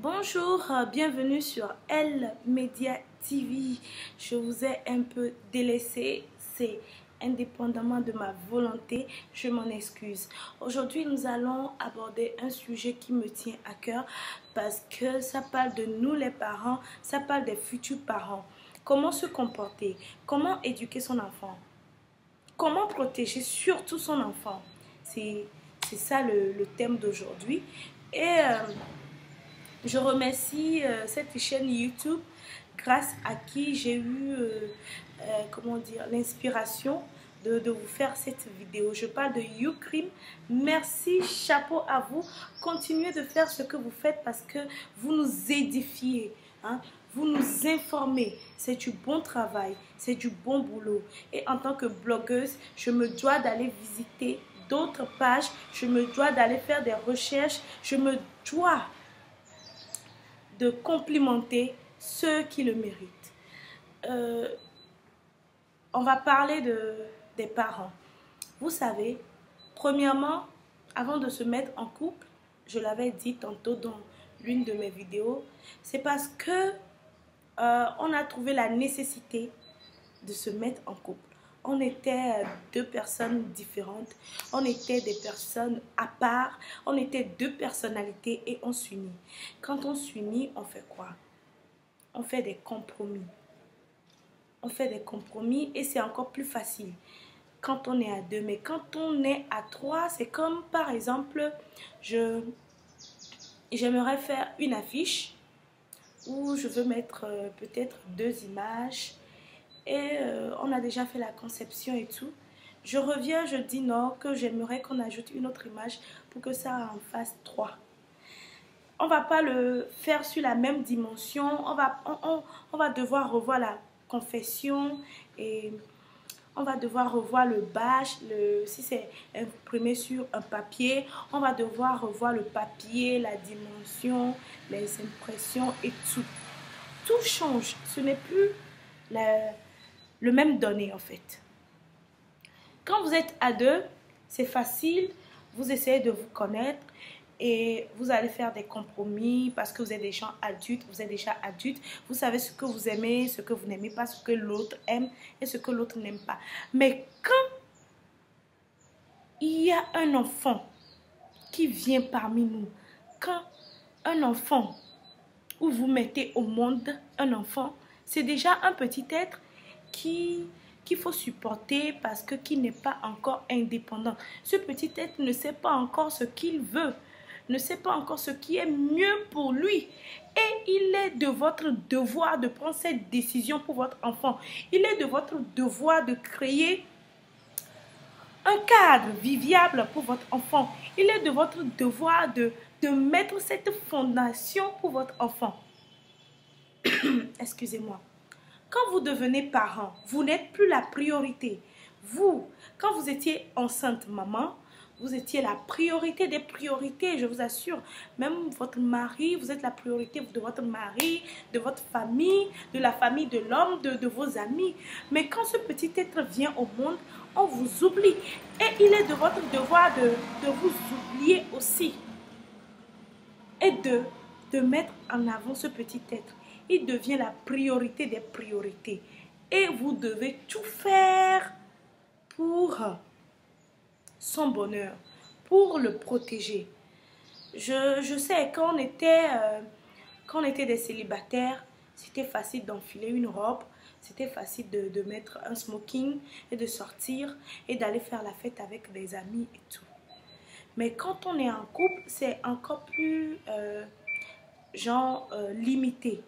Bonjour, bienvenue sur Elle Media TV. Je vous ai un peu délaissé, c'est indépendamment de ma volonté, je m'en excuse. Aujourd'hui, nous allons aborder un sujet qui me tient à cœur parce que ça parle de nous les parents, ça parle des futurs parents. Comment se comporter, comment éduquer son enfant, comment protéger surtout son enfant. C'est ça le thème d'aujourd'hui. Et je remercie cette chaîne YouTube grâce à qui j'ai eu comment dire, l'inspiration de vous faire cette vidéo. Je parle de YouCrim. Merci, chapeau à vous. Continuez de faire ce que vous faites parce que vous nous édifiez. Hein? Vous nous informez. C'est du bon travail, c'est du bon boulot. Et en tant que blogueuse, je me dois d'aller visiter d'autres pages. Je me dois d'aller faire des recherches. Je me dois de complimenter ceux qui le méritent. On va parler des parents. Vous savez, premièrement, avant de se mettre en couple, je l'avais dit tantôt dans l'une de mes vidéos, c'est parce que on a trouvé la nécessité de se mettre en couple. On était deux personnes différentes, on était des personnes à part, on était deux personnalités et on s'unit. Quand on s'unit, on fait quoi? On fait des compromis. On fait des compromis et c'est encore plus facile quand on est à deux. Mais quand on est à trois, c'est comme par exemple, j'aimerais faire une affiche où je veux mettre peut-être deux images. Et on a déjà fait la conception et tout. Je reviens, je dis non, que j'aimerais qu'on ajoute une autre image pour que ça en fasse 3. On va pas le faire sur la même dimension. On va devoir revoir la confession et on va devoir revoir le badge. Si c'est imprimé sur un papier, on va devoir revoir le papier, la dimension, les impressions et tout. Tout change. Ce n'est plus le même donné en fait. Quand vous êtes à deux, c'est facile, vous essayez de vous connaître et vous allez faire des compromis parce que vous êtes des gens adultes, vous êtes déjà adultes, vous savez ce que vous aimez, ce que vous n'aimez pas, ce que l'autre aime et ce que l'autre n'aime pas. Mais quand il y a un enfant qui vient parmi nous, quand un enfant où vous mettez au monde un enfant, c'est déjà un petit être qu'il faut supporter parce que qui n'est pas encore indépendant. Ce petit être ne sait pas encore ce qu'il veut, ne sait pas encore ce qui est mieux pour lui. Et il est de votre devoir de prendre cette décision pour votre enfant. Il est de votre devoir de créer un cadre vivible pour votre enfant. Il est de votre devoir de mettre cette fondation pour votre enfant. Excusez-moi. Quand vous devenez parent, vous n'êtes plus la priorité. Vous, quand vous étiez enceinte maman, vous étiez la priorité des priorités, je vous assure. Même votre mari, vous êtes la priorité de votre mari, de votre famille, de la famille de l'homme, de vos amis. Mais quand ce petit être vient au monde, on vous oublie. Et il est de votre devoir de vous oublier aussi. Et de mettre en avant ce petit être. Il devient la priorité des priorités. Et vous devez tout faire pour son bonheur, pour le protéger. Je sais, quand on était des célibataires, c'était facile d'enfiler une robe, c'était facile de mettre un smoking et de sortir et d'aller faire la fête avec des amis et tout. Mais quand on est en couple, c'est encore plus limité.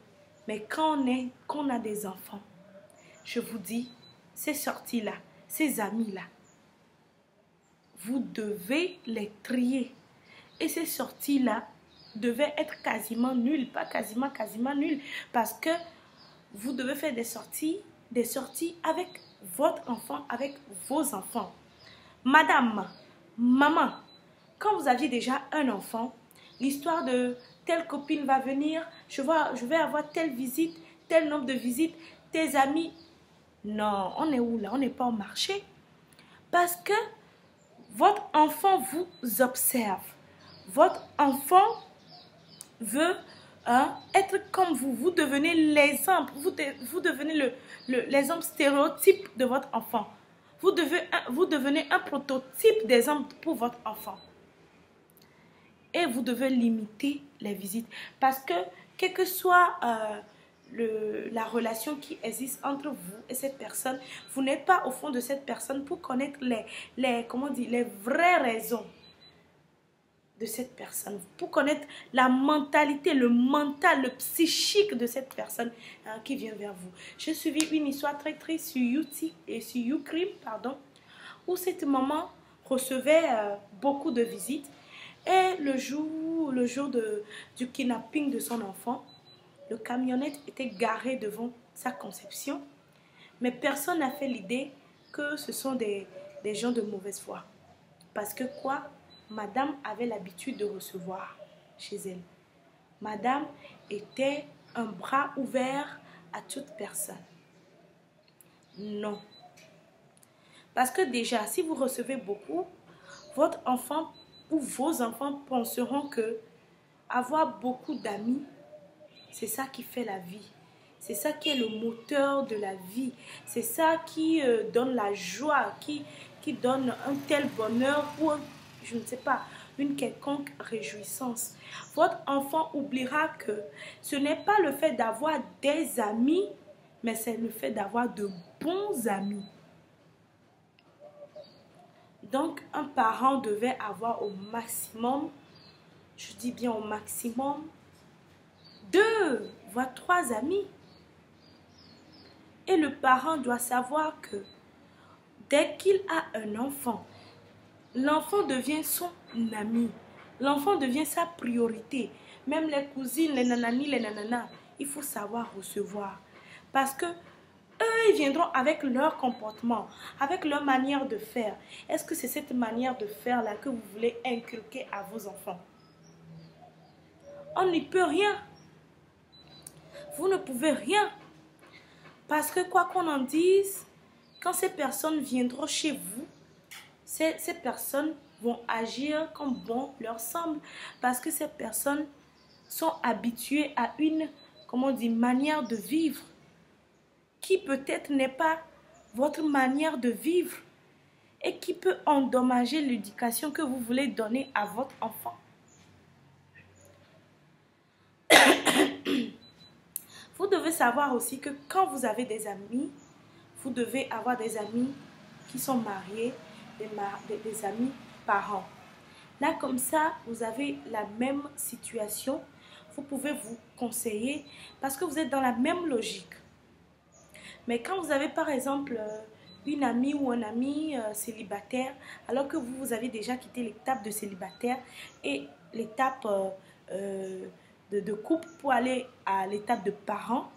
Mais quand on a des enfants, je vous dis, ces sorties-là, ces amis-là, vous devez les trier. Et ces sorties-là devaient être quasiment nulles, pas quasiment nulles, parce que vous devez faire des sorties avec votre enfant, avec vos enfants. Madame, maman, quand vous aviez déjà un enfant, l'histoire de telle copine va venir, je vais avoir telle visite, tel nombre de visites, tes amis. Non, on est où là? On n'est pas au marché. Parce que votre enfant vous observe. Votre enfant veut hein, être comme vous. Vous devenez l'exemple. Vous devenez l'exemple stéréotype de votre enfant. Vous devenez un prototype d'exemple pour votre enfant. Et vous devez limiter les visites. Parce que, quelle que soit la relation qui existe entre vous et cette personne, vous n'êtes pas au fond de cette personne pour connaître les vraies raisons de cette personne, pour connaître la mentalité, le mental, le psychique de cette personne qui vient vers vous. J'ai suivi une histoire très triste sur YouTube et sur YouCrim, où cette maman recevait beaucoup de visites. Et le jour du kidnapping de son enfant, le camionnette était garé devant sa conception. Mais personne n'a fait l'idée que ce sont des gens de mauvaise foi. Parce que quoi? Madame avait l'habitude de recevoir chez elle. Madame était un bras ouvert à toute personne. Non. Parce que déjà, si vous recevez beaucoup, votre enfant ou vos enfants penseront que avoir beaucoup d'amis, c'est ça qui fait la vie. C'est ça qui est le moteur de la vie. C'est ça qui donne la joie, qui donne un tel bonheur ou, je ne sais pas, une quelconque réjouissance. Votre enfant oubliera que ce n'est pas le fait d'avoir des amis, mais c'est le fait d'avoir de bons amis. Donc, un parent devait avoir au maximum, je dis bien au maximum, 2 voire 3 amis. Et le parent doit savoir que dès qu'il a un enfant, l'enfant devient son ami. L'enfant devient sa priorité. Même les cousines, les nanani, les nananas, il faut savoir recevoir. Parce que eux, ils viendront avec leur comportement, avec leur manière de faire. Est-ce que c'est cette manière de faire-là que vous voulez inculquer à vos enfants? On n'y peut rien. Vous ne pouvez rien. Parce que quoi qu'on en dise, quand ces personnes viendront chez vous, ces personnes vont agir comme bon leur semble. Parce que ces personnes sont habituées à une, manière de vivre qui peut-être n'est pas votre manière de vivre et qui peut endommager l'éducation que vous voulez donner à votre enfant. Vous devez savoir aussi que quand vous avez des amis, vous devez avoir des amis qui sont mariés, des amis parents. Là, comme ça, vous avez la même situation. Vous pouvez vous conseiller parce que vous êtes dans la même logique. Mais quand vous avez, par exemple, une amie ou un ami célibataire, alors que vous avez déjà quitté l'étape de célibataire et l'étape de couple pour aller à l'étape de parents,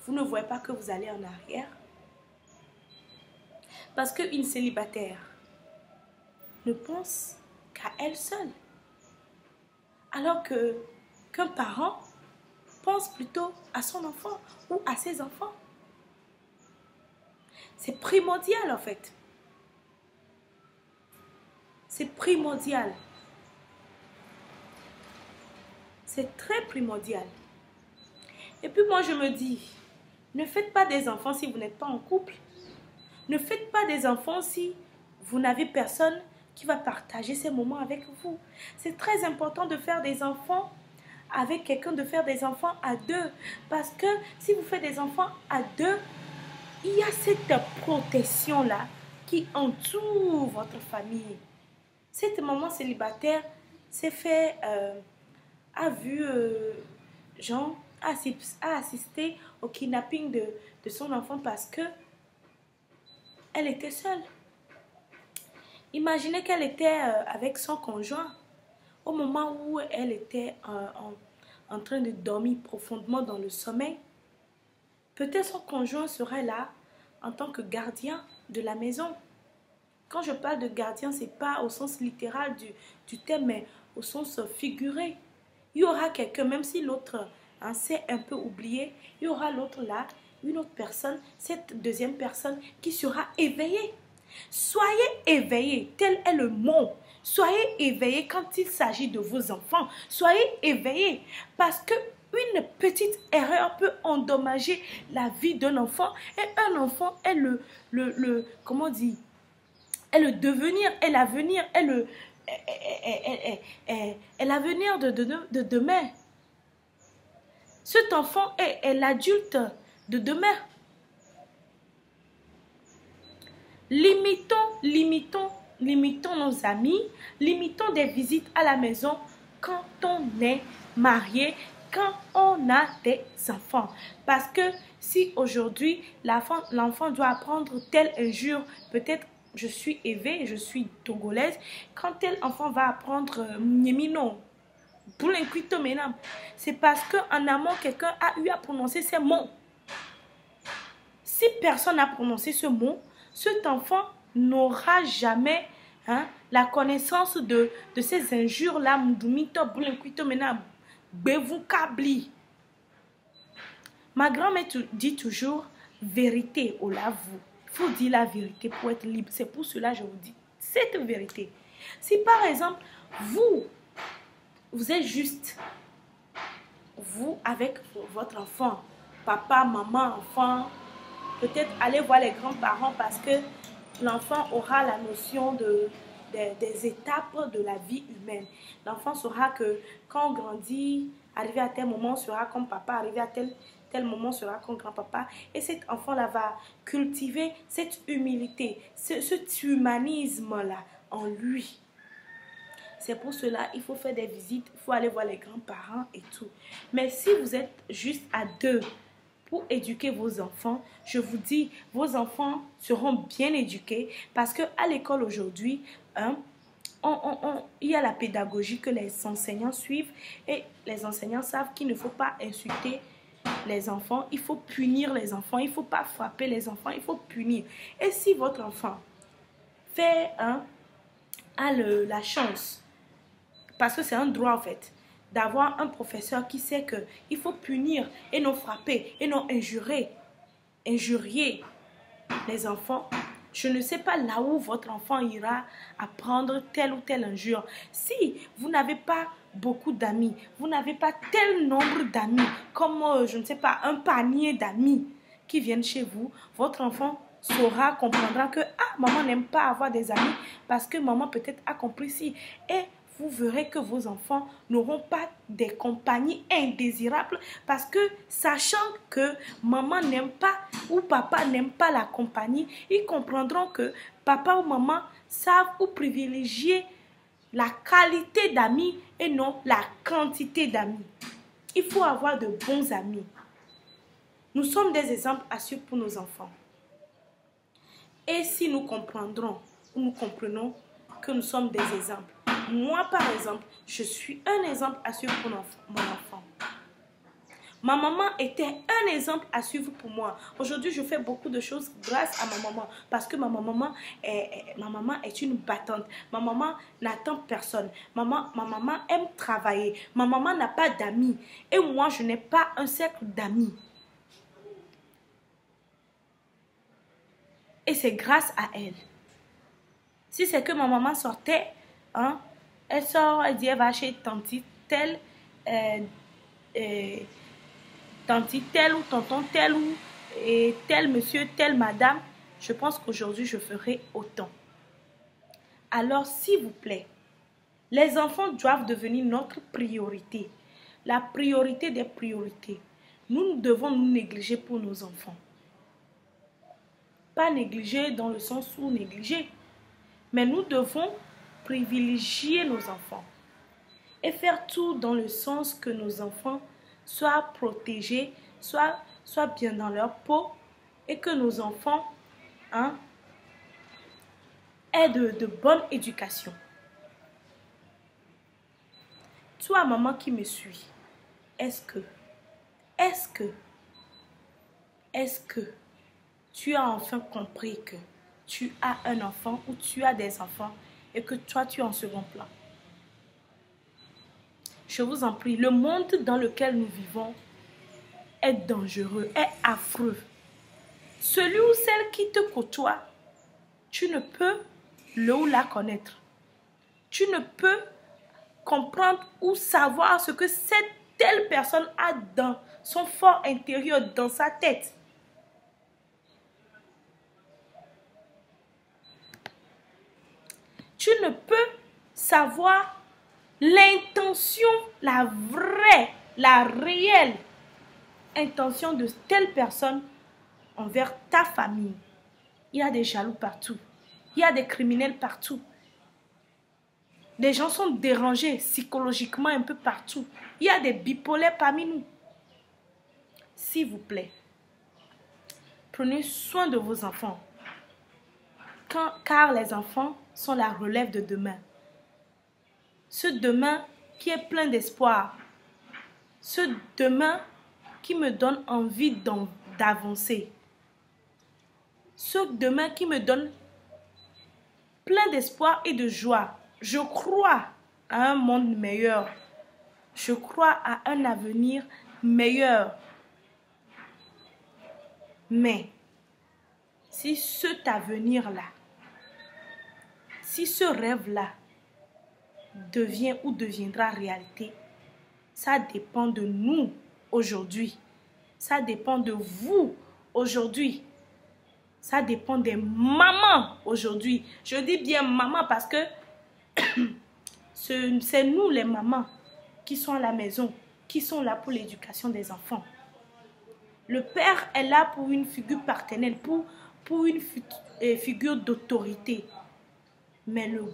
vous ne voyez pas que vous allez en arrière. Parce qu'une célibataire ne pense qu'à elle seule. Alors qu'un parent pense plutôt à son enfant ou à ses enfants. C'est primordial en fait. C'est primordial. C'est très primordial. Et puis moi je me dis, ne faites pas des enfants si vous n'êtes pas en couple. Ne faites pas des enfants si vous n'avez personne qui va partager ces moments avec vous. C'est très important de faire des enfants avec quelqu'un, de faire des enfants à 2. Parce que si vous faites des enfants à 2, il y a cette protection-là qui entoure votre famille. Cette maman célibataire s'est fait, a vu, a assisté au kidnapping de son enfant parce que elle était seule. Imaginez qu'elle était avec son conjoint au moment où elle était en train de dormir profondément dans le sommeil. Peut-être son conjoint serait là en tant que gardien de la maison. Quand je parle de gardien, ce n'est pas au sens littéral du terme, mais au sens figuré. Il y aura quelqu'un, même si l'autre s'est un peu oublié, il y aura l'autre là, une autre personne, cette deuxième personne qui sera éveillée. Soyez éveillés, tel est le mot. Soyez éveillés quand il s'agit de vos enfants. Soyez éveillés parce que une petite erreur peut endommager la vie d'un enfant. Et un enfant est comment on dit, est le devenir, est l'avenir, est l'avenir de demain. Cet enfant est l'adulte de demain. Limitons nos amis, limitons des visites à la maison quand on est marié, quand on a des enfants. Parce que si aujourd'hui l'enfant doit apprendre telle injure, peut-être je suis Eve, je suis togolaise, quand tel enfant va apprendre Niemino, c'est parce qu'en amont, quelqu'un a eu à prononcer ces mots. Si personne n'a prononcé ce mot, cet enfant n'aura jamais la connaissance de ces injures-là. Ma grand-mère dit toujours vérité au lavou. Il faut dire la vérité pour être libre. C'est pour cela que je vous dis cette vérité. Si par exemple, vous êtes juste, vous avec votre enfant, papa, maman, enfant, peut-être allez voir les grands-parents parce que l'enfant aura la notion des étapes de la vie humaine. L'enfant saura que quand on grandit, arrivé à tel moment, on sera comme papa, arrivé à tel moment, on sera comme grand-papa. Et cet enfant-là va cultiver cette humilité, cet humanisme-là en lui. C'est pour cela qu'il faut faire des visites, il faut aller voir les grands-parents et tout. Mais si vous êtes juste à deux pour éduquer vos enfants, je vous dis, vos enfants seront bien éduqués parce qu'à l'école aujourd'hui, il y a la pédagogie que les enseignants suivent et les enseignants savent qu'il ne faut pas insulter les enfants, il faut punir les enfants, il ne faut pas frapper les enfants, il faut punir. Et si votre enfant a la chance, parce que c'est un droit en fait, d'avoir un professeur qui sait qu'il faut punir et non frapper et non injurier les enfants. Je ne sais pas là où votre enfant ira apprendre telle ou telle injure. Si vous n'avez pas beaucoup d'amis, vous n'avez pas tel nombre d'amis, comme je ne sais pas, un panier d'amis qui viennent chez vous, votre enfant comprendra que maman n'aime pas avoir des amis parce que maman peut-être a compris si. Et vous verrez que vos enfants n'auront pas des compagnies indésirables parce que sachant que maman n'aime pas ou papa n'aime pas la compagnie, ils comprendront que papa ou maman savent ou privilégier la qualité d'amis et non la quantité d'amis. Il faut avoir de bons amis. Nous sommes des exemples à suivre pour nos enfants. Et si nous comprendrons ou nous comprenons que nous sommes des exemples, moi, par exemple, je suis un exemple à suivre pour mon enfant. Ma maman était un exemple à suivre pour moi. Aujourd'hui, je fais beaucoup de choses grâce à ma maman. Parce que ma maman est une battante. Ma maman n'attend personne. Ma maman aime travailler. Ma maman n'a pas d'amis. Et moi, je n'ai pas un cercle d'amis. Et c'est grâce à elle. Si c'est que ma maman sortait, elle sort, elle dit, elle va chez tanti telle, tanti tel ou tonton tel ou tel monsieur, telle madame, je pense qu'aujourd'hui je ferai autant. Alors s'il vous plaît, les enfants doivent devenir notre priorité. La priorité des priorités. Nous devons nous négliger pour nos enfants. Pas négliger dans le sens où négliger, mais nous devons privilégier nos enfants et faire tout dans le sens que nos enfants soient protégés, soient bien dans leur peau et que nos enfants aient de bonne éducation. Toi, maman qui me suis, est-ce que tu as enfin compris que tu as un enfant ou tu as des enfants et que toi, tu es en second plan? Je vous en prie, le monde dans lequel nous vivons est dangereux, est affreux. Celui ou celle qui te côtoie, tu ne peux le ou la connaître. Tu ne peux comprendre ou savoir ce que cette telle personne a dans son fort intérieur, dans sa tête. Tu ne peux savoir l'intention, la vraie, la réelle intention de telle personne envers ta famille. Il y a des jaloux partout. Il y a des criminels partout. Les gens sont dérangés psychologiquement un peu partout. Il y a des bipolaires parmi nous. S'il vous plaît, prenez soin de vos enfants. Car les enfants sont la relève de demain. Ce demain qui est plein d'espoir. Ce demain qui me donne envie d'avancer. Ce demain qui me donne plein d'espoir et de joie. Je crois à un monde meilleur. Je crois à un avenir meilleur. Mais si cet avenir-là, si ce rêve-là devient ou deviendra réalité, ça dépend de nous aujourd'hui. Ça dépend de vous aujourd'hui. Ça dépend des mamans aujourd'hui. Je dis bien maman parce que c'est nous les mamans qui sont à la maison, qui sont là pour l'éducation des enfants. Le père est là pour une figure paternelle, pour une figure d'autorité. Mais le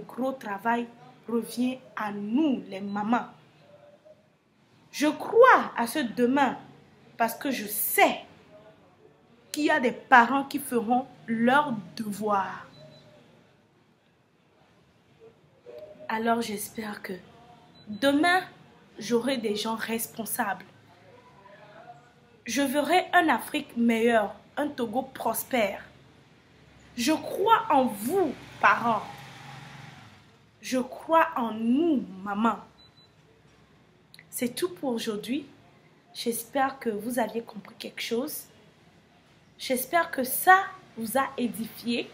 gros travail revient à nous, les mamans. Je crois à ce demain parce que je sais qu'il y a des parents qui feront leur devoir. Alors j'espère que demain, j'aurai des gens responsables. Je verrai un Afrique meilleure, un Togo prospère. Je crois en vous, parents. Je crois en nous, maman. C'est tout pour aujourd'hui. J'espère que vous aviez compris quelque chose. J'espère que ça vous a édifié.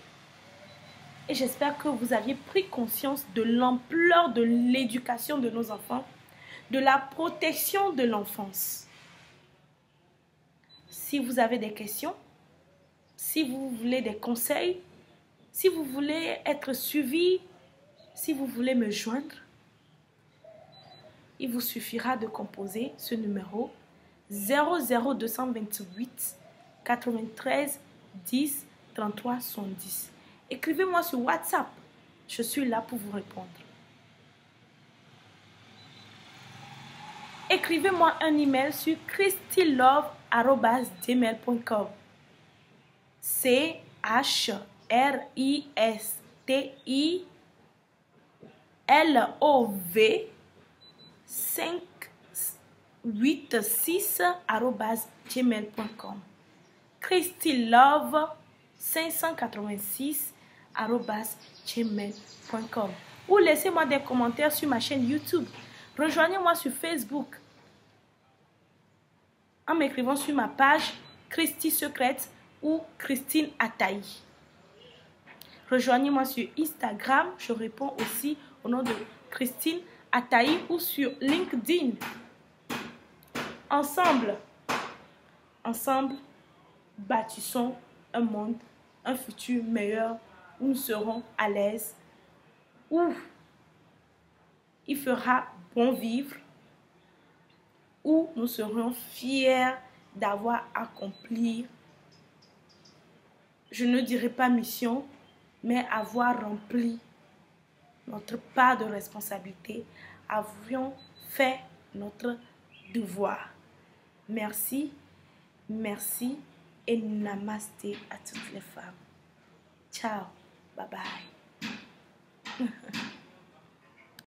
Et j'espère que vous aviez pris conscience de l'ampleur de l'éducation de nos enfants, de la protection de l'enfance. Si vous avez des questions, si vous voulez des conseils, si vous voulez être suivi, si vous voulez me joindre, il vous suffira de composer ce numéro 00228 93 10 33 70. Écrivez-moi sur WhatsApp. Je suis là pour vous répondre. Écrivez-moi un email sur christylove@gmail.com. CHRISTYLOVE586@gmail.com. christylove586@gmail.com. Ou laissez-moi des commentaires sur ma chaîne YouTube. Rejoignez-moi sur Facebook en m'écrivant sur ma page Christy Secrète ou Christine Ataï. Rejoignez-moi sur Instagram, je réponds aussi au nom de Christine Ataï ou sur LinkedIn. Ensemble, bâtissons un monde, un futur meilleur où nous serons à l'aise, où il fera bon vivre, où nous serons fiers d'avoir accompli, je ne dirais pas mission, mais avoir rempli notre part de responsabilité, avions fait notre devoir. Merci, merci et namasté à toutes les femmes. Ciao, bye bye.